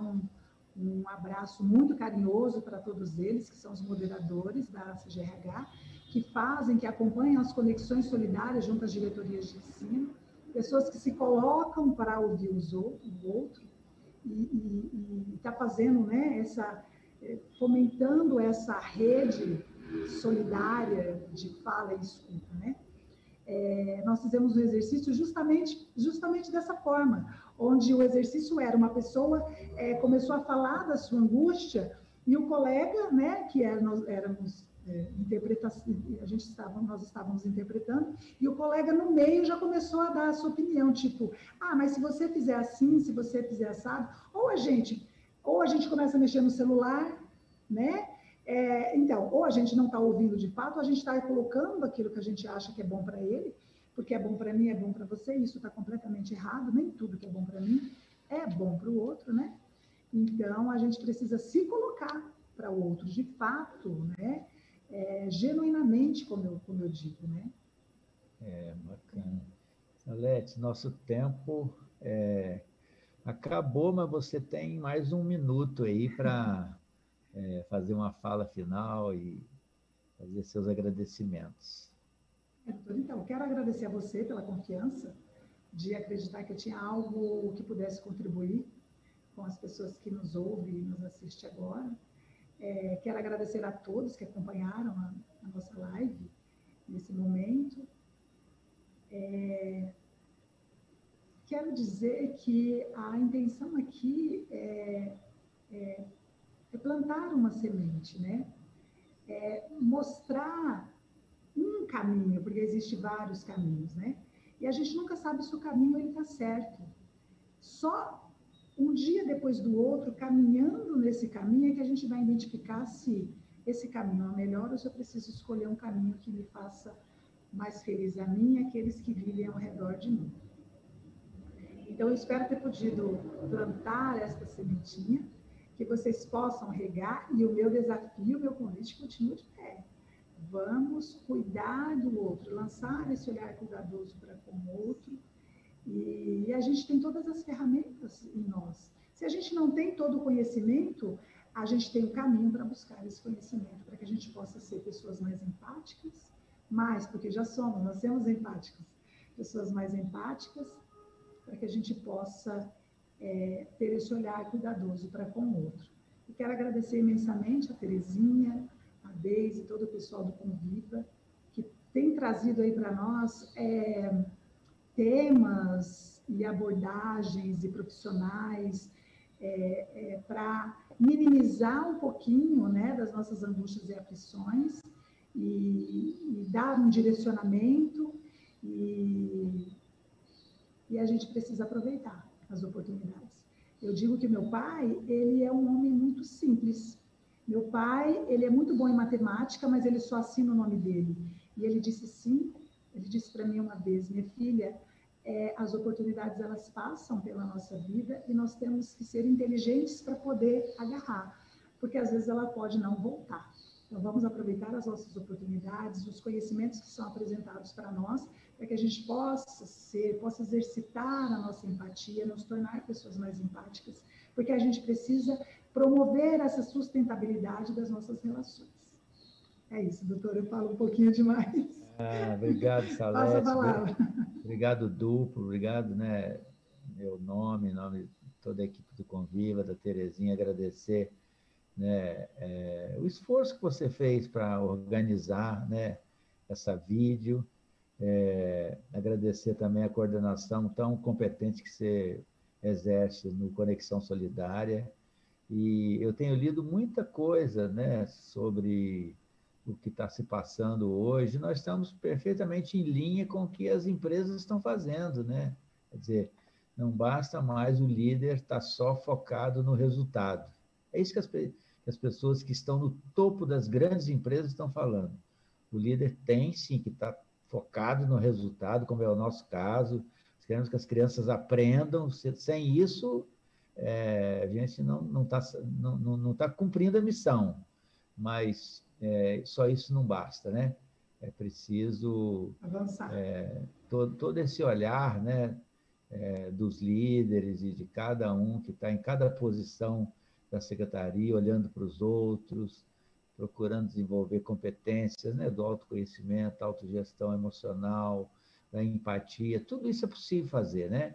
um abraço muito carinhoso para todos eles, que são os moderadores da CGRH, que acompanham as conexões solidárias junto às diretorias de ensino, pessoas que se colocam para ouvir o outro, e está fazendo, né, fomentando essa rede solidária de fala e escuta, né? Nós fizemos um exercício justamente dessa forma, onde o exercício era uma pessoa começou a falar da sua angústia e o colega, né, que nós éramos nós estávamos interpretando, e o colega no meio já começou a dar a sua opinião, tipo, mas se você fizer assim, se você fizer assado, ou a gente começa a mexer no celular, né? Então, ou a gente não está ouvindo de fato, ou a gente está colocando aquilo que a gente acha que é bom para ele, porque é bom para mim, é bom para você, isso está completamente errado, nem tudo que é bom para mim é bom para o outro, né? Então, a gente precisa se colocar para o outro, de fato, né? Genuinamente, como eu digo, né? Bacana. Salete, nosso tempo acabou, mas você tem mais 1 minuto aí para fazer uma fala final e fazer seus agradecimentos. Então, quero agradecer a você pela confiança de acreditar que eu tinha algo que pudesse contribuir com as pessoas que nos ouvem e nos assistem agora. Quero agradecer a todos que acompanharam a nossa live nesse momento. Quero dizer que a intenção aqui é plantar uma semente, né? Mostrar um caminho, porque existem vários caminhos, né? E a gente nunca sabe se o caminho está certo. Só um dia depois do outro, caminhando nesse caminho, é que a gente vai identificar se esse caminho é o melhor ou se eu preciso escolher um caminho que me faça mais feliz a mim e aqueles que vivem ao redor de mim. Então, eu espero ter podido plantar essa sementinha, que vocês possam regar, e o meu desafio, o meu convite continua de pé. Vamos cuidar do outro, lançar esse olhar cuidadoso para com o outro, e a gente tem todas as ferramentas em nós. Se a gente não tem todo o conhecimento, a gente tem o caminho para buscar esse conhecimento, para que a gente possa ser pessoas mais empáticas, porque já somos, nós somos empáticos, pessoas mais empáticas, para que a gente possa ter esse olhar cuidadoso para com o outro. E quero agradecer imensamente a Terezinha, a Deise e todo o pessoal do Conviva, que tem trazido aí para nós temas e abordagens e profissionais para minimizar um pouquinho, né, das nossas angústias e aflições e dar um direcionamento e a gente precisa aproveitar as oportunidades. Eu digo que meu pai, ele é um homem muito simples. Meu pai, ele é muito bom em matemática, mas ele só assina o nome dele. E ele disse sim, ele disse para mim uma vez, minha filha, as oportunidades, elas passam pela nossa vida e nós temos que ser inteligentes para poder agarrar, porque às vezes ela pode não voltar. Então, vamos aproveitar as nossas oportunidades, os conhecimentos que são apresentados para nós, para que a gente possa exercitar a nossa empatia, nos tornar pessoas mais empáticas, porque a gente precisa promover essa sustentabilidade das nossas relações. É isso, doutora, eu falo um pouquinho demais. Obrigado, Salete. Passa a palavra. Obrigado, Duplo, obrigado, né, meu nome, em nome de toda a equipe do Conviva, da Terezinha, agradecer, né, o esforço que você fez para organizar, né, essa vídeo, agradecer também a coordenação tão competente que você exerce no Conexão Solidária, e eu tenho lido muita coisa, né, sobre o que está se passando hoje. Nós estamos perfeitamente em linha com o que as empresas estão fazendo, né? Quer dizer, não basta mais o líder estar só focado no resultado. É isso que as pessoas que estão no topo das grandes empresas estão falando. O líder tem, sim, que estar focado no resultado, como é o nosso caso. Queremos que as crianças aprendam. Sem isso, a gente não está cumprindo a missão. Mas só isso não basta, né? É preciso avançar. Todo esse olhar, né, dos líderes e de cada um que está em cada posição da secretaria, olhando para os outros, procurando desenvolver competências, né, do autoconhecimento, autogestão emocional, da empatia, tudo isso é possível fazer, né?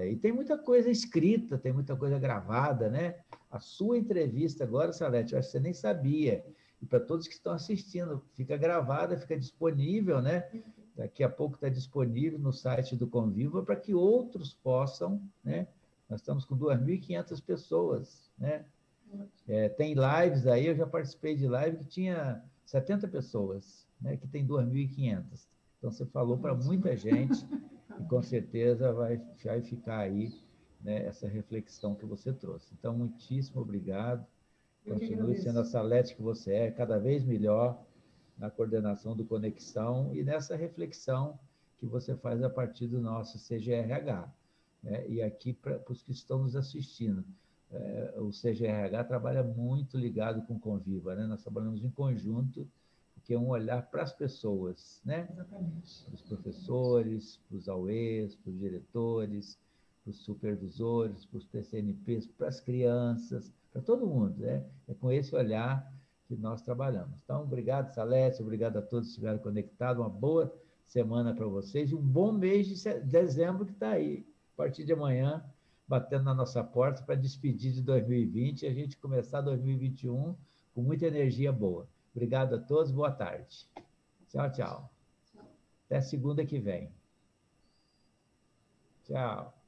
E tem muita coisa escrita, tem muita coisa gravada, né? A sua entrevista agora, Salete, eu acho que você nem sabia. E para todos que estão assistindo, fica gravada, fica disponível, né? Daqui a pouco está disponível no site do Conviva para que outros possam, né? Nós estamos com 2.500 pessoas, né? Tem lives aí, eu já participei de live que tinha 70 pessoas, né? Que tem 2.500. Então, você falou para muita gente e com certeza vai ficar aí, né, essa reflexão que você trouxe. Então, muitíssimo obrigado. Continue sendo a Salete que você é, cada vez melhor na coordenação do Conexão e nessa reflexão que você faz a partir do nosso CGRH. Né? E aqui, para os que estão nos assistindo, o CGRH trabalha muito ligado com o Conviva, né? Nós trabalhamos em conjunto, porque é um olhar para as pessoas, né? Exatamente. Para os professores, para os AUEs, para os diretores, para os supervisores, para os TCNPs, para as crianças, para todo mundo, né? É com esse olhar que nós trabalhamos. Então, obrigado, Salete, obrigado a todos que estiveram conectados, uma boa semana para vocês e um bom mês de dezembro que está aí, a partir de amanhã, batendo na nossa porta para despedir de 2020 e a gente começar 2021 com muita energia boa. Obrigado a todos, boa tarde. Tchau, tchau. Até segunda que vem. Tchau.